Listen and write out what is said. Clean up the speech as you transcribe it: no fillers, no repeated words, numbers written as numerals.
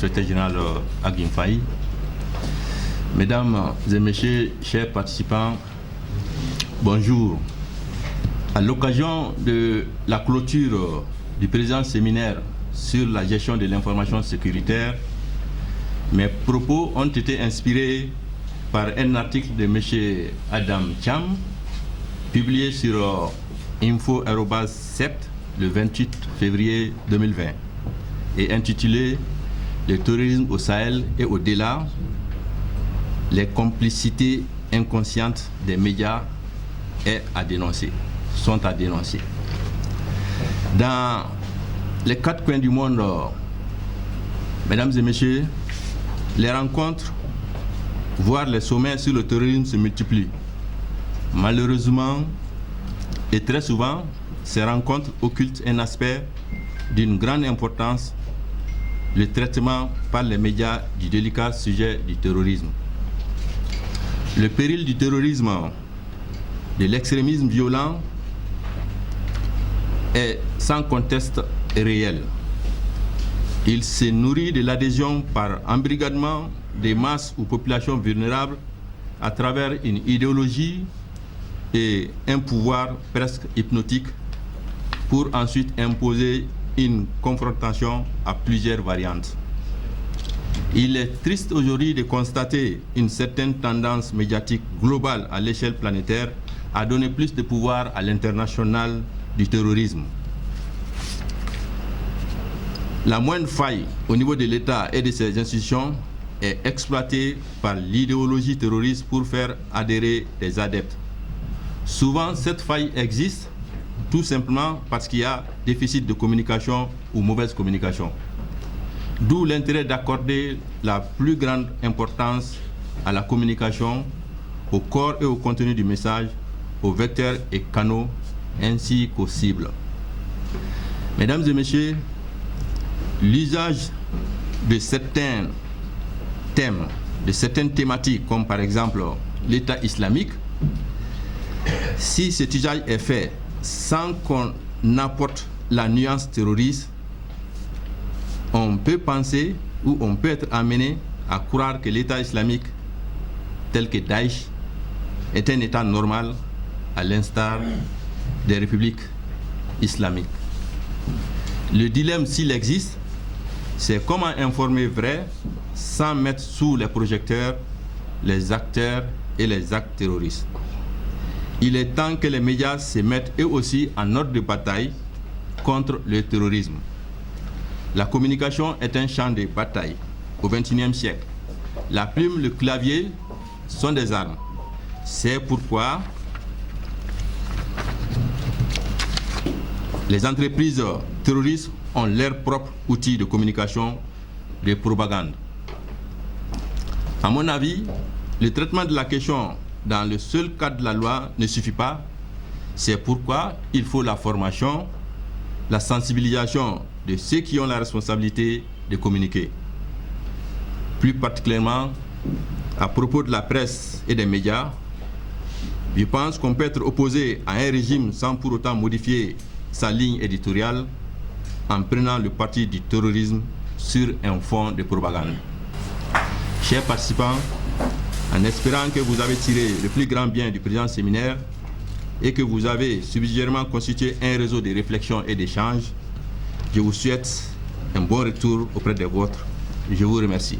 secrétaire général Aguim Faye. Mesdames et messieurs, chers participants, bonjour. À l'occasion de la clôture du présent séminaire sur la gestion de l'information sécuritaire, mes propos ont été inspirés par un article de M. Adam Cham, publié sur info-7 le 28 février 2020 et intitulé « Le terrorisme au Sahel et au-delà, les complicités inconscientes des médias sont à dénoncer ». Dans les quatre coins du monde, mesdames et messieurs, les rencontres, voire les sommets sur le terrorisme se multiplient. Malheureusement, et très souvent, ces rencontres occultent un aspect d'une grande importance, le traitement par les médias du délicat sujet du terrorisme. Le péril du terrorisme, de l'extrémisme violent, est sans conteste réel. Il se nourrit de l'adhésion par embrigadement des masses ou populations vulnérables à travers une idéologie et un pouvoir presque hypnotique pour ensuite imposer une confrontation à plusieurs variantes. Il est triste aujourd'hui de constater une certaine tendance médiatique globale à l'échelle planétaire à donner plus de pouvoir à l'international du terrorisme. La moindre faille au niveau de l'État et de ses institutions est exploitée par l'idéologie terroriste pour faire adhérer des adeptes. Souvent, cette faille existe tout simplement parce qu'il y a déficit de communication ou mauvaise communication. D'où l'intérêt d'accorder la plus grande importance à la communication, au corps et au contenu du message, aux vecteurs et canaux, ainsi qu'aux cibles. Mesdames et messieurs, l'usage de certains thèmes, de certaines thématiques, comme par exemple l'État islamique, si cet usage est fait sans qu'on apporte la nuance terroriste, on peut penser ou on peut être amené à croire que l'État islamique, tel que Daesh, est un État normal à l'instar des républiques islamiques. Le dilemme, s'il existe, c'est comment informer vrai sans mettre sous les projecteurs les acteurs et les actes terroristes. Il est temps que les médias se mettent eux aussi en ordre de bataille contre le terrorisme. La communication est un champ de bataille au XXIe siècle. La plume, le clavier sont des armes. C'est pourquoi les entreprises terroristes ont leurs propres outils de communication, de propagande. À mon avis, le traitement de la question dans le seul cadre de la loi ne suffit pas. C'est pourquoi il faut la formation, la sensibilisation de ceux qui ont la responsabilité de communiquer. Plus particulièrement, à propos de la presse et des médias, je pense qu'on peut être opposé à un régime sans pour autant modifier sa ligne éditoriale en prenant le parti du terrorisme sur un fond de propagande. Chers participants, en espérant que vous avez tiré le plus grand bien du présent séminaire et que vous avez subsidiairement constitué un réseau de réflexion et d'échange, je vous souhaite un bon retour auprès des vôtres. Je vous remercie.